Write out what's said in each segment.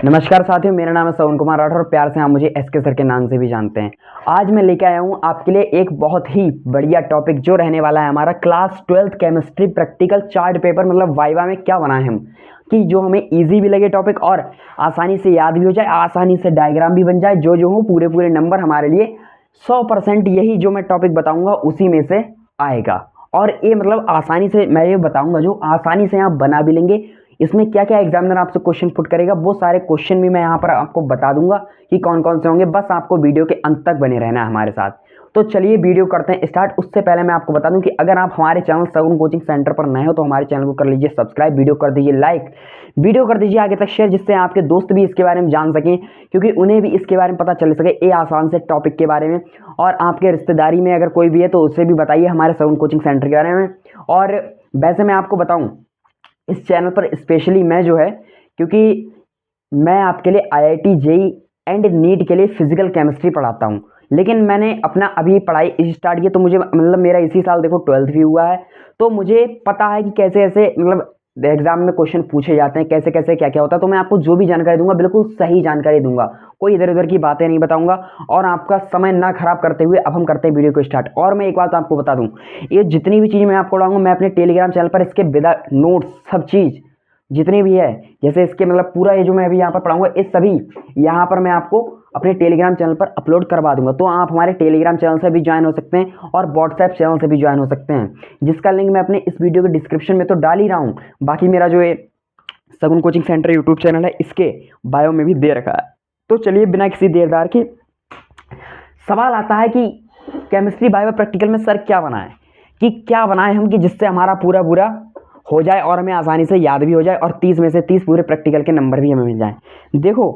नमस्कार साथियों, मेरा नाम है श्रवण कुमार राठौर और प्यार से आप मुझे एसके सर के नाम से भी जानते हैं। आज मैं लेके आया हूँ आपके लिए एक बहुत ही बढ़िया टॉपिक जो रहने वाला है हमारा class 12th chemistry practical chart paper, मतलब वाइवा में क्या बनाए हम कि जो हमें इजी भी लगे टॉपिक और आसानी से याद भी हो जाए, आसानी से डायग्राम भी बन जाए, जो हो पूरे नंबर हमारे लिए 100% यही जो मैं टॉपिक बताऊँगा उसी में से आएगा। और ये मतलब आसानी से मैं ये बताऊँगा जो आसानी से आप बना भी लेंगे। इसमें क्या क्या एग्जामिनर आपसे क्वेश्चन पुट करेगा वो सारे क्वेश्चन भी मैं यहाँ पर आपको बता दूंगा कि कौन कौन से होंगे। बस आपको वीडियो के अंत तक बने रहना है हमारे साथ। तो चलिए वीडियो करते हैं स्टार्ट। उससे पहले मैं आपको बता दूं कि अगर आप हमारे चैनल सगुन कोचिंग सेंटर पर नए हो तो हमारे चैनल को कर लीजिए सब्सक्राइब, वीडियो कर दीजिए लाइक, वीडियो कर दीजिए आगे तक शेयर, जिससे आपके दोस्त भी इसके बारे में जान सकें, क्योंकि उन्हें भी इसके बारे में पता चल सके ये आसान से टॉपिक के बारे में। और आपके रिश्तेदारी में अगर कोई भी है तो उससे भी बताइए हमारे सगुन कोचिंग सेंटर के बारे में। और वैसे मैं आपको बताऊँ इस चैनल पर स्पेशली मैं जो है, क्योंकि मैं आपके लिए आईआईटी जेई एंड नीट के लिए फिजिकल केमिस्ट्री पढ़ाता हूँ, लेकिन मैंने अपना अभी पढ़ाई स्टार्ट की तो मुझे मतलब मेरा इसी साल देखो 12th भी हुआ है, तो मुझे पता है कि कैसे ऐसे मतलब एग्जाम में क्वेश्चन पूछे जाते हैं, कैसे कैसे क्या क्या होता है। तो मैं आपको जो भी जानकारी दूंगा बिल्कुल सही जानकारी दूंगा, कोई इधर उधर की बातें नहीं बताऊंगा। और आपका समय ना खराब करते हुए अब हम करते हैं वीडियो को स्टार्ट। और मैं एक बात आपको बता दूं, ये जितनी भी चीज़ मैं आपको पढ़ाऊंगा मैं अपने टेलीग्राम चैनल पर इसके विदा नोट्स सब चीज़ जितनी भी है, जैसे इसके मतलब पूरा ये जो मैं अभी यहाँ पर पढ़ाऊंगा ये सभी यहाँ पर मैं आपको अपने टेलीग्राम चैनल पर अपलोड करवा दूंगा। तो आप हमारे टेलीग्राम चैनल से भी ज्वाइन हो सकते हैं और व्हाट्सएप चैनल से भी ज्वाइन हो सकते हैं, जिसका लिंक मैं अपने इस वीडियो के डिस्क्रिप्शन में तो डाल ही रहा हूँ। बाकी मेरा जो ये सगुन कोचिंग सेंटर यूट्यूब चैनल है इसके बायो में भी दे रखा है। तो चलिए बिना किसी देरदार के सवाल आता है कि केमिस्ट्री बायो प्रैक्टिकल में सर क्या बनाए, कि क्या बनाए हम कि जिससे हमारा पूरा हो जाए और हमें आसानी से याद भी हो जाए और 30 में से 30 पूरे प्रैक्टिकल के नंबर भी हमें मिल जाए। देखो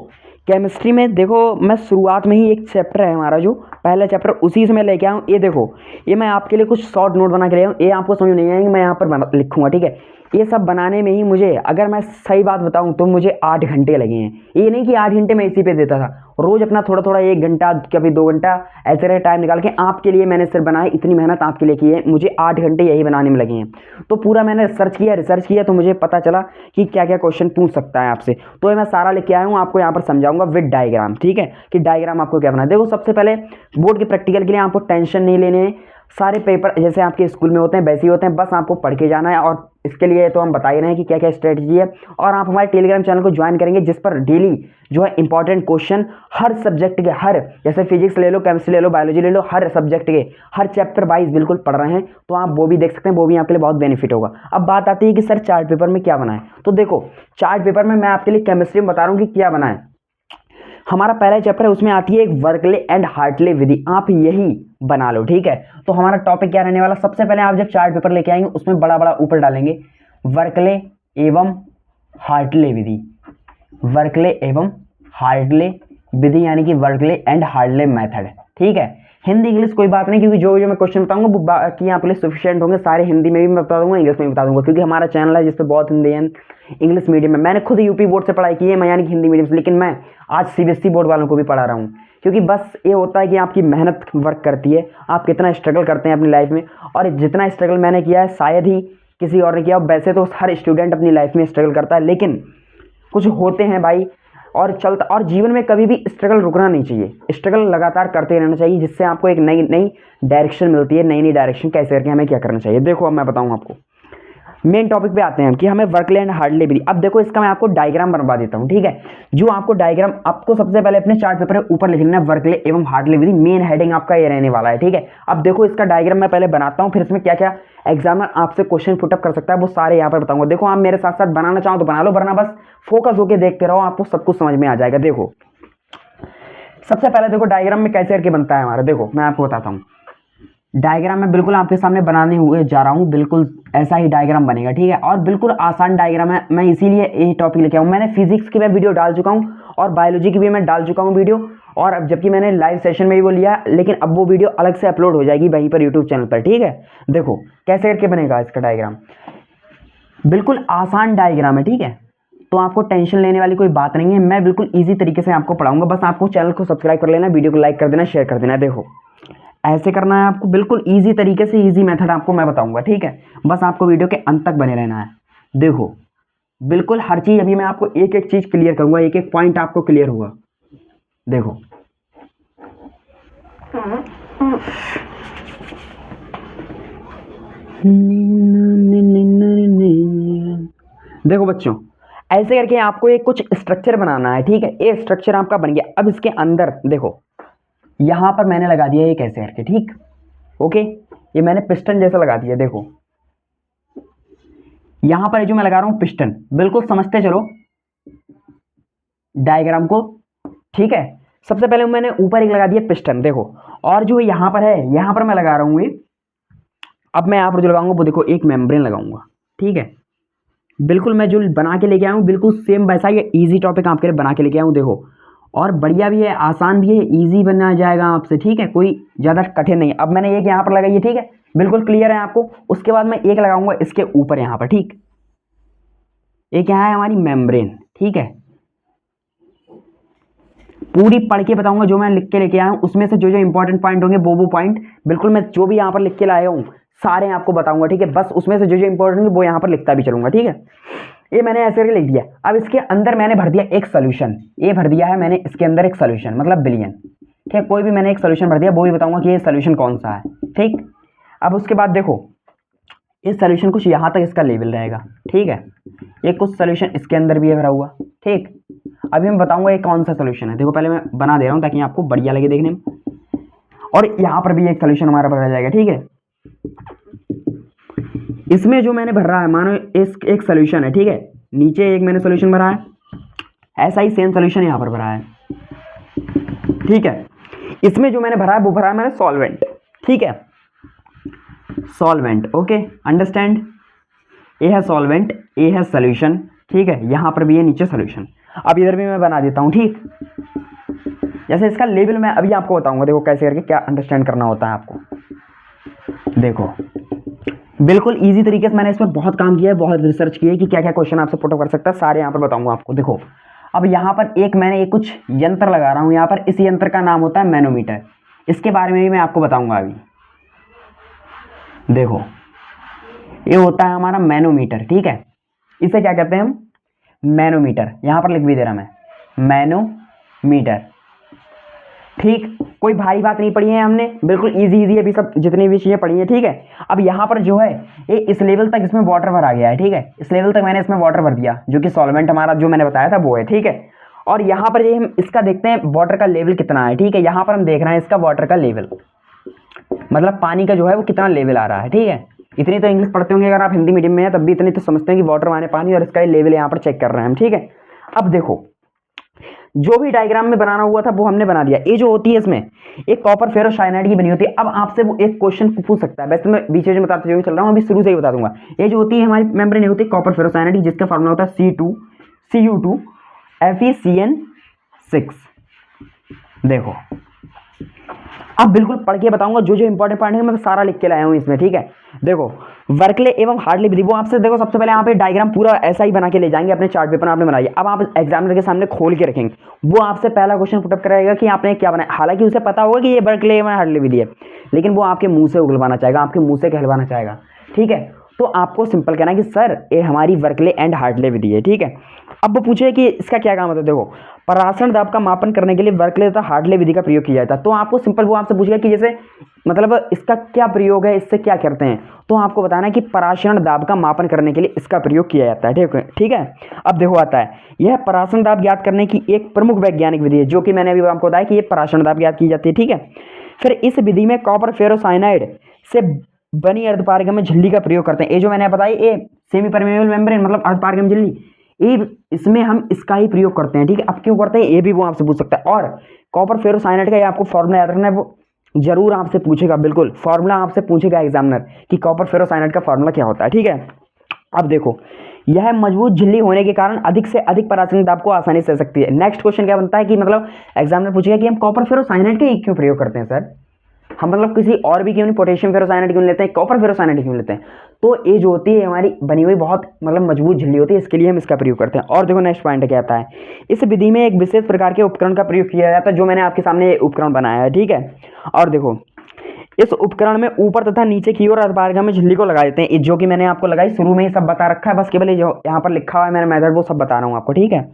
केमिस्ट्री में देखो मैं शुरुआत में ही एक चैप्टर है हमारा जो पहला चैप्टर उसी से मैं लेके आया हूँ। ये देखो ये मैं आपके लिए कुछ शॉर्ट नोट बना के ले आया हूँ, ये आपको समझ नहीं आएंगे, मैं यहाँ पर लिखूंगा, ठीक है। ये सब बनाने में ही मुझे अगर मैं सही बात बताऊं तो मुझे 8 घंटे लगे हैं। ये नहीं कि 8 घंटे मैं इसी पे देता था, रोज अपना थोड़ा थोड़ा 1 घंटा कभी 2 घंटा ऐसे रहे टाइम निकाल के आपके लिए मैंने सिर्फ बनाए, इतनी मेहनत आपके लिए की है, मुझे 8 घंटे यही बनाने में लगे हैं। तो पूरा मैंने रिसर्च किया तो मुझे पता चला कि क्या क्या क्वेश्चन पूछ सकता है आपसे। तो ये मैं सारा लेके आया हूँ, आपको यहाँ पर समझाऊंगा विद डायग्राम, ठीक है, कि डायग्राम आपको क्या बनाना है। देखो सबसे पहले बोर्ड के प्रैक्टिकल के लिए आपको टेंशन नहीं लेने हैं, सारे पेपर जैसे आपके स्कूल में होते हैं वैसे ही होते हैं, बस आपको पढ़ के जाना है। और इसके लिए तो हम बता ही रहे हैं कि क्या क्या स्ट्रेटजी है। और आप हमारे टेलीग्राम चैनल को ज्वाइन करेंगे जिस पर डेली जो है इंपॉर्टेंट क्वेश्चन हर सब्जेक्ट के, हर जैसे फिजिक्स ले लो, केमिस्ट्री ले लो, बायोलॉजी ले लो, हर सब्जेक्ट के हर चैप्टर वाइज बिल्कुल पढ़ रहे हैं, तो आप वो भी देख सकते हैं, वो भी आपके लिए बहुत बेनिफिट होगा। अब बात आती है कि सर चार्ट पेपर में क्या बनाए, तो देखो चार्ट पेपर में मैं आपके लिए केमिस्ट्री में बता रहा हूँ कि क्या बनाए। हमारा पहला चैप्टर है उसमें आती है एक वर्कले एंड हार्टले विधि, आप यही बना लो, ठीक है। तो हमारा टॉपिक क्या रहने वाला, सबसे पहले आप जब चार्ट पेपर लेके आएंगे उसमें बड़ा बड़ा ऊपर डालेंगे वर्कले एवं हार्टले विधि, वर्कले एवं हार्टले विधि यानी कि वर्कले एंड हार्टले मेथड, ठीक है। हिंदी इंग्लिश कोई बात नहीं, क्योंकि जो मैं क्वेश्चन बताऊंगा वो बाकी आपके लिए सफिशिएंट होंगे, सारे हिंदी में भी मैं बता दूंगा, इंग्लिश में भी बता दूंगा, क्योंकि हमारा चैनल है जिसपे बहुत हिंदी इंग्लिश मीडियम में, मैंने खुद यूपी बोर्ड से पढ़ाई की है, मैं यानी कि हिंदी मीडियम से, लेकिन मैं आज सीबीएसई बोर्ड वालों को भी पढ़ा रहा हूँ, क्योंकि बस ये होता है कि आपकी मेहनत वर्क करती है, आप कितना स्ट्रगल करते हैं अपनी लाइफ में। और जितना स्ट्रगल मैंने किया है शायद ही किसी और ने किया। वैसे तो हर स्टूडेंट अपनी लाइफ में स्ट्रगल करता है, लेकिन कुछ होते हैं भाई और चलता, और जीवन में कभी भी स्ट्रगल रुकना नहीं चाहिए, स्ट्रगल लगातार करते रहना चाहिए, जिससे आपको एक नई नई डायरेक्शन मिलती है, नई नई डायरेक्शन कैसे करके हमें क्या करना चाहिए। देखो अब मैं बताऊँ आपको, मेन टॉपिक पे आते हैं कि हमें वर्कले एंड हार्टले विधि। अब देखो इसका मैं आपको डायग्राम बनवा देता हूँ, ठीक है। जो आपको डायग्राम आपको सबसे पहले अपने चार्ट पेपर के ऊपर लिख लेना है वर्कले एवं हार्टले विधि, मेन हेडिंग आपका ये रहने वाला है, ठीक है। अब देखो इसका डायग्राम मैं पहले बनाता हूँ, फिर इसमें क्या क्या एग्जामिनर आपसे क्वेश्चन पुटअप कर सकता है वो सारे यहाँ पर बताऊंगा। देखो आप मेरे साथ साथ बनाना चाहो तो बना लो, वरना बस फोकस होकर देखते रहो, आपको सब कुछ समझ में आ जाएगा। देखो सबसे पहले देखो डायग्राम में कैसे करके बनता है हमारा, देखो मैं आपको बताता हूँ। डायग्राम मैं बिल्कुल आपके सामने बनाने हुए जा रहा हूँ, बिल्कुल ऐसा ही डायग्राम बनेगा, ठीक है। और बिल्कुल आसान डायग्राम है, मैं इसीलिए यही टॉपिक लेके आऊँ। मैंने फिजिक्स की मैं वीडियो डाल चुका हूँ और बायोलॉजी की भी मैं डाल चुका हूँ वीडियो, और अब जबकि मैंने लाइव सेशन में भी वो लिया, लेकिन अब वो वीडियो अलग से अपलोड हो जाएगी वहीं पर यूट्यूब चैनल पर, ठीक है। देखो कैसे करके बनेगा इसका डायग्राम, बिल्कुल आसान डायग्राम है, ठीक है। तो आपको टेंशन लेने वाली कोई बात नहीं है, मैं बिल्कुल ईजी तरीके से आपको पढ़ाऊंगा, बस आपको चैनल को सब्सक्राइब कर लेना, वीडियो को लाइक कर देना, शेयर कर देना। देखो ऐसे करना है आपको, बिल्कुल इजी तरीके से, इजी मेथड आपको मैं बताऊंगा, ठीक है। बस आपको वीडियो के अंत तक बने रहना है। देखो बिल्कुल हर चीज अभी मैं आपको एक एक चीज क्लियर करूंगा, एक एक पॉइंट आपको क्लियर होगा। देखो देखो बच्चों, ऐसे करके आपको एक कुछ स्ट्रक्चर बनाना है, ठीक है। ये स्ट्रक्चर आपका बन गया। अब इसके अंदर देखो, यहां पर मैंने लगा दिया एक ऐसे करके, ठीक, ओके। ये मैंने पिस्टन जैसा लगा दिया। देखो यहां पर जो मैं लगा रहा हूं पिस्टन, बिल्कुल समझते चलो डायग्राम को, ठीक है। सबसे पहले मैंने ऊपर एक लगा दिया पिस्टन, देखो। और जो यहां पर है, यहां पर मैं लगा रहा हूं ये, अब मैं यहां पर जो लगाऊंगा वो देखो एक मेम्ब्रेन लगाऊंगा, ठीक है। बिल्कुल मैं जो बना के लेके आया हूँ बिल्कुल सेम वैसा ही इजी टॉपिक आपके लिए बना के लेके आया हूँ। देखो और बढ़िया भी है, आसान भी है, इजी बनना जाएगा आपसे, ठीक है, कोई ज़्यादा कठिन नहीं है। अब मैंने एक यहाँ पर लगाई है, ठीक है, बिल्कुल क्लियर है आपको। उसके बाद मैं एक लगाऊंगा इसके ऊपर यहाँ पर, ठीक। एक यहाँ है हमारी मेम्ब्रेन, ठीक है। पूरी पढ़ के बताऊंगा जो मैं लिख के लेके आया हूँ, उसमें से जो जो इंपॉर्टेंट पॉइंट होंगे वो पॉइंट बिल्कुल मैं जो भी यहाँ पर लिख के लाया हूँ सारे आपको बताऊंगा, ठीक है। बस उसमें से जो जो इंपॉर्टेंट होंगे वो यहाँ पर लिखता भी चलूंगा, ठीक है। ये मैंने ऐसे करके लिख दिया। अब इसके अंदर मैंने भर दिया एक सोल्यूशन, ये भर दिया है मैंने इसके अंदर एक सोल्यूशन, मतलब बिलियन, ठीक है। कोई भी मैंने एक सोल्यूशन भर दिया, वो भी बताऊंगा कि ये सोल्यूशन कौन सा है, ठीक। अब उसके बाद देखो इस सोल्यूशन कुछ यहाँ तक इसका लेवल रहेगा, ठीक है। ये कुछ सोल्यूशन इसके अंदर भी है भरा हुआ, ठीक। अभी मैं बताऊंगा ये कौन सा सोल्यूशन है। देखो पहले मैं बना दे रहा हूँ ताकि आपको बढ़िया लगे देखने में। और यहाँ पर भी एक सोल्यूशन हमारा भरा जाएगा, ठीक है। इसमें जो मैंने भर रहा है, मानो इस एक सोल्यूशन है, ठीक है, नीचे एक मैंने सोल्यूशन भरा है, ऐसा ही सेम सोल्यूशन यहाँ पर भरा है, ठीक है। इसमें जो मैंने भरा है वो भरा है मैंने सॉल्वेंट, ठीक है, सॉल्वेंट, ओके, अंडरस्टैंड। ये है सॉल्वेंट, ये है सोल्यूशन, ठीक है। यहाँ पर भी है नीचे सोल्यूशन। अब इधर भी मैं बना देता हूँ, ठीक। जैसे इसका लेवल मैं अभी आपको बताऊंगा, देखो कैसे करके क्या अंडरस्टैंड करना होता है आपको। देखो बिल्कुल इजी तरीके से मैंने इस पर बहुत काम किया है, बहुत रिसर्च की है कि क्या क्या क्वेश्चन आपसे पुट कर सकता है, सारे यहाँ पर बताऊंगा आपको। देखो अब यहाँ पर एक मैंने एक कुछ यंत्र लगा रहा हूँ यहाँ पर, इस यंत्र का नाम होता है मैनोमीटर। इसके बारे में भी मैं आपको बताऊंगा अभी। देखो ये होता है हमारा मैनोमीटर, ठीक है। इसे क्या कहते हैं हम, मैनोमीटर। यहाँ पर लिख भी दे रहा मैं, मैनोमीटर, ठीक। कोई भारी बात नहीं पढ़ी है हमने, बिल्कुल इजी इजी अभी सब जितनी भी चीजें पढ़ी है, ठीक है। अब यहाँ पर जो है ये इस लेवल तक इसमें वाटर भरा गया है, ठीक है। इस लेवल तक मैंने इसमें वाटर भर दिया, जो कि सॉल्वेंट हमारा जो मैंने बताया था वो है, ठीक है। और यहाँ पर ये हम इसका देखते हैं वाटर का लेवल कितना है, ठीक है। यहाँ पर हम देख रहे हैं इसका वाटर का लेवल, मतलब पानी का जो है वो कितना लेवल आ रहा है, ठीक है। इतनी तो इंग्लिश पढ़ते होंगे अगर आप हिंदी मीडियम में है, तब भी इतनी तो समझते हैं कि वाटर माने पानी, और इसका लेवल यहाँ पर चेक कर रहे हैं हम, ठीक है। अब देखो जो भी डायग्राम में बनाना हुआ था वो हमने बना दिया। ये जो होती है इसमें एक कॉपर फेरोसाइनाइड की बनी होती है। अब आपसे वो एक क्वेश्चन पूछ सकता है, वैसे मैं बीच में बताते हुए चल रहा हूँ, अभी शुरू से ही बता दूंगा। ये जो होती है हमारी मेम्ब्रेन होती है कॉपर फेरोसाइनाइड, जिसका फॉर्मूला होता है Cu2 FeCN6। देखो अब बिल्कुल पढ़ के बताऊंगा जो जो इंपॉर्टेंट पॉइंट है, मैं सारा लिख के लाया हूं इसमें, ठीक है। देखो वर्कले एवं हार्डली विधि, वो आपसे देखो सबसे पहले यहाँ पे डायग्राम पूरा ऐसा ही बना के ले जाएंगे अपने चार्ट पेपर में आपने बनाइए। अब आप एग्जामिनर के सामने खोल के रखेंगे, वो आपसे पहला क्वेश्चन पुटअप कराएगा कि आपने क्या बनाया। हालांकि उसे पता होगा कि ये वर्कले एवं हार्डली विधि है, लेकिन वो आपके मुंह से उगलवाना चाहेगा, आपके मुंह से कहलवाना चाहेगा, ठीक है। तो आपको सिंपल कहना है कि सर ये हमारी वर्कले एंड हार्डले विधि है, ठीक है। अब वो पूछे कि इसका क्या काम होता है। देखो परासरण दाब का मापन करने के लिए वर्कले तथा हार्डले विधि का प्रयोग किया जाता है। तो आपको सिंपल वो आपसे पूछेगा कि जैसे मतलब इसका क्या प्रयोग है, इससे क्या करते हैं, तो आपको बताना है कि परासरण दाब का मापन करने के लिए इसका प्रयोग किया जाता है, ठीक है। अब देखो आता है, यह परासरण दाब ज्ञात करने की एक प्रमुख वैज्ञानिक विधि है, जो कि मैंने अभी आपको बताया कि ये परासरण दाब ज्ञात की जाती है, ठीक है। फिर इस विधि में कॉपर फेरोसाइनाइड से बनी अर्धपारगम्य झिल्ली का प्रयोग करते हैं। ये जो मैंने बताई ये सेमी परमेबल मेम्ब्रेन मतलब अर्धपारगम्य झिल्ली, ये इसमें हम इसका ही प्रयोग करते हैं, ठीक है। अब क्यों करते हैं ये भी वो आपसे पूछ सकता है। और कॉपर फेरोसाइनाइड का ये आपको फॉर्मूला याद रखना है, वो जरूर आपसे पूछेगा, बिल्कुल फॉर्मूला आपसे पूछेगा एग्जामिनर कि कॉपर फेरोसाइनाइड का फॉर्मूला क्या होता है, ठीक है। अब देखो यह मजबूत झिल्ली होने के कारण अधिक से अधिक परासरण दाब को आसानी से सकती है। नेक्स्ट क्वेश्चन क्या बनता है कि मतलब एग्जामिनर पूछेगा कि हम कॉपर फेरोसाइनाइड का क्यों प्रयोग करते हैं सर, हम मतलब किसी और भी क्यों नहीं, पोटेशियम फेरोसाइनाइड क्यों लेते हैं, कॉपर फेरोसाइनाइड क्यों लेते हैं। तो ये जो होती है हमारी बनी हुई बहुत मतलब मजबूत झिल्ली होती है, इसके लिए हम इसका प्रयोग करते हैं। और देखो नेक्स्ट पॉइंट क्या आता है, इस विधि में एक विशेष प्रकार के उपकरण का प्रयोग किया जाता है, जो मैंने आपके सामने उपकरण बनाया है, ठीक है। और देखो इस उपकरण में ऊपर तथा नीचे की ओर अर्धपारगम में झिल्ली को लगा देते हैं, जो कि मैंने आपको लगाई शुरू में ही सब बता रखा है, बस केवल ये जो यहाँ पर लिखा हुआ है मैंने मेथड वो सब बता रहा हूँ आपको, ठीक है।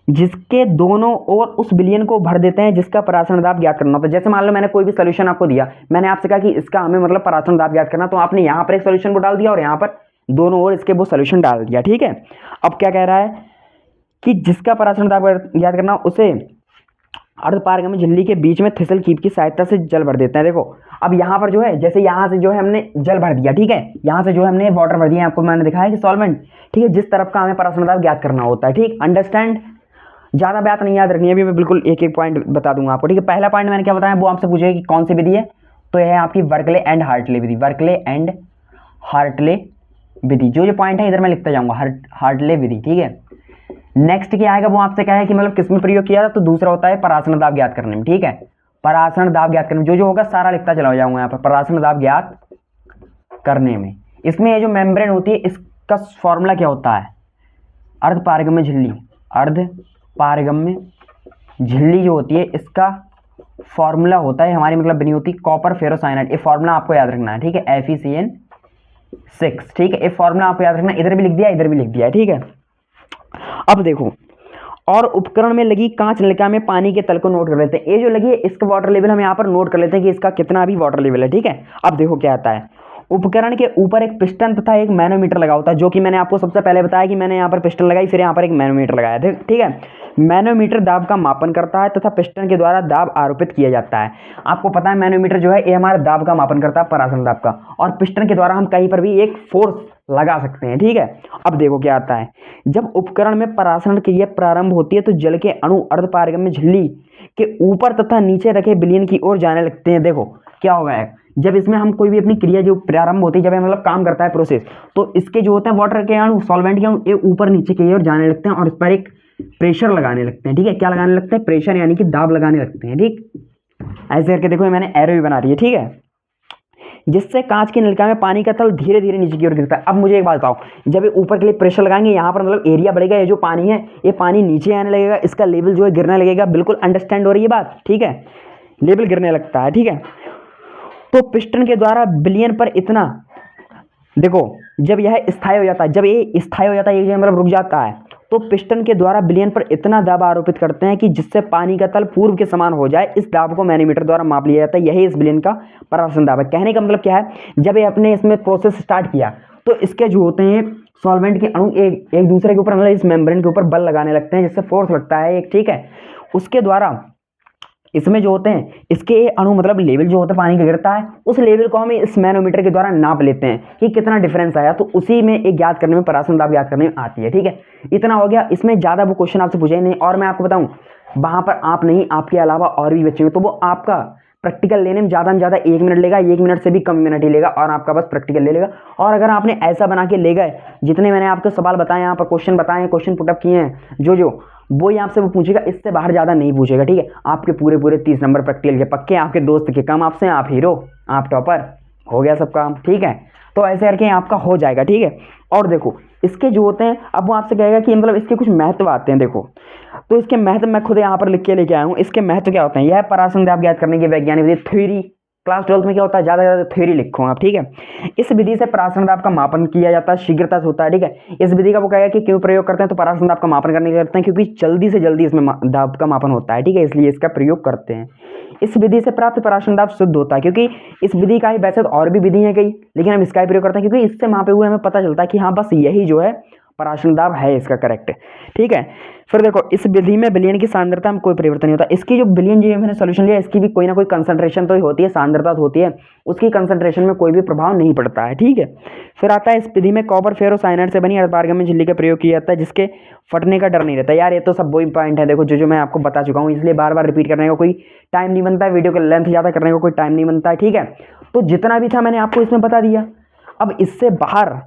जिसके दोनों ओर उस विलयन को भर देते हैं जिसका परासरण दाब ज्ञात करना होता है। जैसे मान लो मैंने कोई भी सोल्यूशन आपको दिया, मैंने आपसे कहा कि इसका हमें मतलब परासरण दाब ज्ञात करना, तो आपने यहाँ पर एक सोल्यूशन को डाल दिया और यहाँ पर दोनों ओर इसके वो सोल्यूशन डाल दिया, ठीक है। अब क्या कह रहा है कि जिसका परासरण दाब ज्ञात करना, उसे अर्धपारगमी झिल्ली के बीच में थिसल कीप की सहायता से जल भर देते हैं। देखो अब यहाँ पर जो है, जैसे यहाँ से जो है हमने जल भर दिया, ठीक है, यहाँ से जो है हमने वाटर भर दिया, आपको मैंने दिखाया कि सॉल्वेंट, ठीक है, जिस तरफ का हमें परासरण दाब ज्ञात करना होता है, ठीक, अंडरस्टैंड। ज़्यादा बात नहीं याद रखनी है, अभी मैं बिल्कुल एक एक पॉइंट बता दूंगा आपको, ठीक है। पहला पॉइंट मैंने क्या बताया, वो आपसे पूछेगा कि कौन सी विधि है, तो यह है आपकी बर्कले एंड हार्टले विधि, बर्कले एंड हार्टले विधि। जो पॉइंट है इधर मैं लिखता जाऊंगा, हार्टले विधि, ठीक है। नेक्स्ट क्या आएगा, वो आपसे क्या है कि मतलब किसमें प्रयोग किया था, तो दूसरा होता है परासरण दाब ज्ञात करने में, ठीक है। परासरण दाब ज्ञात करने में जो होगा सारा लिखता चला जाऊंगा यहाँ पर, परासरण दाब ज्ञात करने में। इसमें ये जो मेम्ब्रेन होती है इसका फॉर्मूला क्या होता है, अर्धपारगम्य झिल्ली, अर्धपारगम्य झिल्ली जो होती है इसका फॉर्मूला होता है, हमारी मतलब बनी होती है कॉपर फेरोसाइनाइड। ये फॉर्मूला आपको याद रखना है, ठीक है, FeCN6, ठीक है। ये फॉर्मूला आपको याद रखना, इधर भी लिख दिया इधर भी लिख दिया, ठीक है। अब देखो, और उपकरण में लगी कांच नलिका में पानी के तल को नोट कर लेते हैं। ये जो लगी है इसका वाटर लेवल हम यहाँ पर नोट कर लेते हैं कि इसका कितना भी वाटर लेवल है, ठीक है। अब देखो क्या आता है, उपकरण के ऊपर एक पिस्टन तथा एक मैनोमीटर लगा होता है, जो कि मैंने आपको सबसे पहले बताया कि मैंने यहाँ पर पिस्टन लगाई, फिर यहाँ पर एक मैनोमीटर लगाया, ठीक है। मैनोमीटर दाब का मापन करता है तथा पिस्टन के द्वारा दाब आरोपित किया जाता है। आपको पता है मैनोमीटर जो है ये हमारा दाब का मापन करता है, परासरण दाब का, और पिस्टन के द्वारा हम कहीं पर भी एक फोर्स लगा सकते हैं, ठीक है। अब देखो क्या आता है, जब उपकरण में परासरण क्रिया प्रारंभ होती है तो जल के अणु अर्धपारगम्य झिल्ली के ऊपर तथा नीचे रखे विलयन की ओर जाने लगते हैं। देखो क्या होगा है, जब इसमें हम कोई भी अपनी क्रिया जो प्रारंभ होती है, जब मतलब काम करता है प्रोसेस, तो इसके जो होते हैं वाटर के अणु, सॉल्वेंट के अणु, ये ऊपर नीचे की ओर जाने लगते हैं और इस पर एक प्रेशर लगाने लगते हैं, ठीक है। क्या लगाने लगते हैं, प्रेशर यानी कि दाब लगाने लगते हैं, ठीक। ऐसे करके देखो मैंने एरो भी बना रही है, ठीक है, जिससे कांच की नलिका में पानी का तल धीरे धीरे नीचे की ओर गिरता है। अब मुझे एक बात बताओ, जब ये ऊपर के लिए प्रेशर लगाएंगे यहाँ पर मतलब एरिया बढ़ेगा, ये जो पानी है ये पानी नीचे आने लगेगा, इसका लेवल जो है गिरने लगेगा, बिल्कुल अंडरस्टैंड हो रही है बात, ठीक है, लेवल गिरने लगता है, ठीक है। तो पिस्टन के द्वारा विलयन पर इतना, देखो जब यह स्थायी हो जाता है, जब ये स्थायी हो जाता है, ये मतलब रुक जाता है, तो पिस्टन के द्वारा विलयन पर इतना दाब आरोपित करते हैं कि जिससे पानी का तल पूर्व के समान हो जाए। इस दाब को मैनोमीटर द्वारा माप लिया जाता है, यही इस विलयन का परासरण दाब है। कहने का मतलब क्या है, जब ये अपने इसमें प्रोसेस स्टार्ट किया तो इसके जो होते हैं सॉल्वेंट के अणु एक दूसरे के ऊपर मतलब इस मेम्ब्रेन के ऊपर बल लगाने लगते हैं, जिससे फोर्स लगता है एक, ठीक है। उसके द्वारा इसमें जो होते हैं इसके अणु मतलब लेवल जो होता है पानी का गिरता है, उस लेवल को हम इस मैनोमीटर के द्वारा नाप लेते हैं कि कितना डिफरेंस आया, तो उसी में एक ज्ञात करने में परासरण दाब ज्ञात करने में आती है, ठीक है। इतना हो गया, इसमें ज़्यादा वो क्वेश्चन आपसे पूछे नहीं। और मैं आपको बताऊं, वहाँ पर आप नहीं, आपके अलावा और भी बच्चे हैं, तो वो आपका प्रैक्टिकल लेने में ज़्यादा 1 मिनट लेगा, 1 मिनट से भी कम मिनट ही लेगा, और आपका बस प्रैक्टिकल ले लेगा। और अगर आपने ऐसा बना के ले गए, जितने मैंने आपको सवाल बताए, यहाँ पर क्वेश्चन बताए, क्वेश्चन पुटअप किए हैं, जो वो ही आपसे वो पूछेगा, इससे बाहर ज़्यादा नहीं पूछेगा, ठीक है। आपके पूरे 30 नंबर प्रैक्टिकल के पक्के, आपके दोस्त के कम आपसे, आप हीरो, आप टॉपर, हो गया सब काम, ठीक है। तो ऐसे करके आपका हो जाएगा, ठीक है। और देखो इसके जो होते हैं, अब वो आपसे कहेगा कि मतलब इसके कुछ महत्व आते हैं, देखो तो इसके महत्व मैं खुद यहाँ पर लिख के लेके आया हूँ। इसके महत्व क्या होते हैं, यह परासरण दाब ज्ञात करने की वैज्ञानिक विधि, थ्योरी, क्लास 12 में क्या होता है, ज़्यादा थ्योरी लिखो आप, ठीक है। इस विधि से परासरण दाब का मापन किया जाता है, शीघ्रता से होता है, ठीक है। इस विधि का वो कहेगा कि क्यों प्रयोग करते हैं, तो परासरण दाब का मापन करने के करते हैं, क्योंकि जल्दी से जल्दी इसमें दाब का मापन होता है, ठीक है, इसलिए इसका प्रयोग करते हैं। इस विधि से प्राप्त परासरण दाब शुद्ध होता है, क्योंकि इस विधि का ही, वैसे तो और भी विधि है कई, लेकिन हम इसका ही प्रयोग करते हैं, क्योंकि इससे मापे हुए हमें पता चलता है कि हाँ बस यही जो है परासरण दाब है इसका करेक्ट, ठीक है। फिर देखो इस विधि में विलयन की सांद्रता में कोई परिवर्तन नहीं होता। इसकी जो विलयन जो मैंने सोल्यूशन लिया, इसकी भी कोई ना कोई कंसंट्रेशन तो ही होती है, सांद्रता तो होती है, उसकी कंसंट्रेशन में कोई भी प्रभाव नहीं पड़ता है, ठीक है। फिर आता है इस विधि में कॉपर फेरोसाइनाइड से बनी अर्धपारगम्य झिल्ली का प्रयोग किया जाता है, जिसके फटने का डर नहीं रहता। यार ये तो सब वही पॉइंट है, देखो जो मैं आपको बता चुका हूँ, इसलिए बार बार रिपीट करने का कोई टाइम नहीं बनता है, वीडियो का लेंथ ज़्यादा करने का कोई टाइम नहीं बनता है, ठीक है। तो जितना भी था मैंने आपको इसमें बता दिया। अब इससे बाहर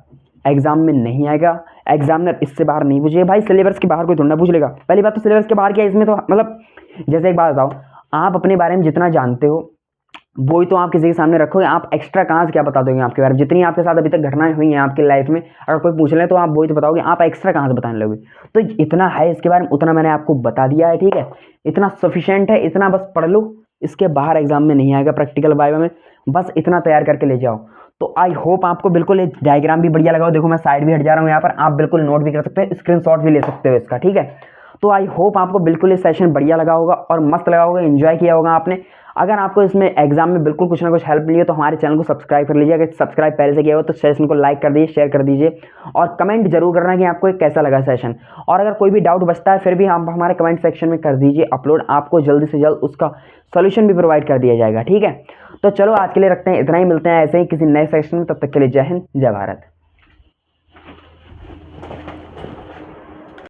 एग्जाम में नहीं आएगा, एग्जामिनर इससे बाहर नहीं पूछेगा भाई, सिलेबस के बाहर कोई थोड़ा ना पूछ लेगा। पहली बात तो सिलेबस के बाहर क्या है इसमें, तो मतलब जैसे एक बात बताओ, आप अपने बारे में जितना जानते हो वो ही तो आप किसी के सामने रखोगे, आप एक्स्ट्रा कहाँ से क्या बता दोगे आपके बारे में, जितनी आपके साथ अभी तक घटनाएं हुई हैं आपकी लाइफ में, अगर कोई पूछ ले तो आप वही तो बताओगे, आप एक्स्ट्रा कहाँ से बताने लोगे। तो इतना है इसके बारे में, उतना मैंने आपको बता दिया है, ठीक है, इतना सफिशिएंट है, इतना बस पढ़ लो, इसके बाहर एग्जाम में नहीं आएगा, प्रैक्टिकल वाइवा में। बस इतना तैयार करके ले जाओ। तो आई होप आपको बिल्कुल ये डायग्राम भी बढ़िया लगा हो। देखो मैं साइड भी हट जा रहा हूँ यहाँ पर, आप बिल्कुल नोट भी कर सकते हैं, स्क्रीनशॉट भी ले सकते हो इसका, ठीक है। तो आई होप आपको बिल्कुल ये सेशन बढ़िया लगा होगा और मस्त लगा होगा, एंजॉय किया होगा आपने। अगर आपको इसमें एग्जाम में बिल्कुल कुछ ना कुछ हेल्प मिली है तो हमारे चैनल को सब्सक्राइब कर लीजिए। अगर सब्सक्राइब पहले से किया हो तो सेशन को लाइक कर दीजिए, शेयर कर दीजिए और कमेंट जरूर करना कि आपको कैसा लगा सेशन। और अगर कोई भी डाउट बचता है फिर भी आप हमारे कमेंट सेक्शन में कर दीजिए अपलोड, आपको जल्दी से जल्द उसका सोल्यूशन भी प्रोवाइड कर दिया जाएगा, ठीक है। तो चलो आज के लिए रखते हैं इतना ही, मिलते हैं ऐसे ही किसी नए सेशन में, तब तक के लिए जय हिंद जय भारत।